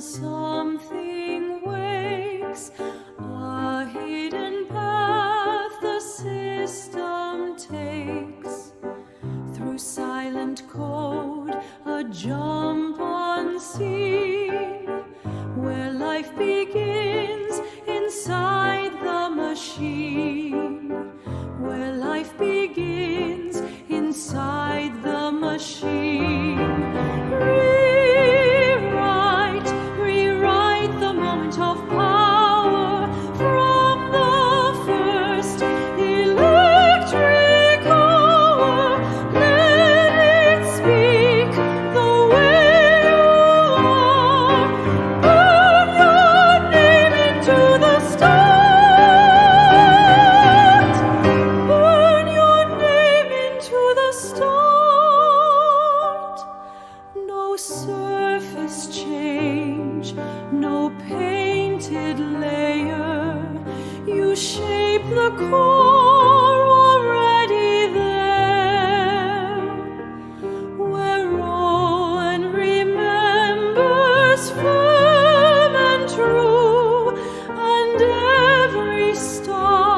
something wakes, a hidden path the system takes. Through silent code, a jump unseen, where life begins inside the machine. Where life begins inside the machine. Rewrite the moment of power from the first electric hour. Let it speak the way you are. Burn your name into the start. Burn your name into the start. No surface change, no painted layer. You shape the core already there, where Rowan remembers firm and true, and every star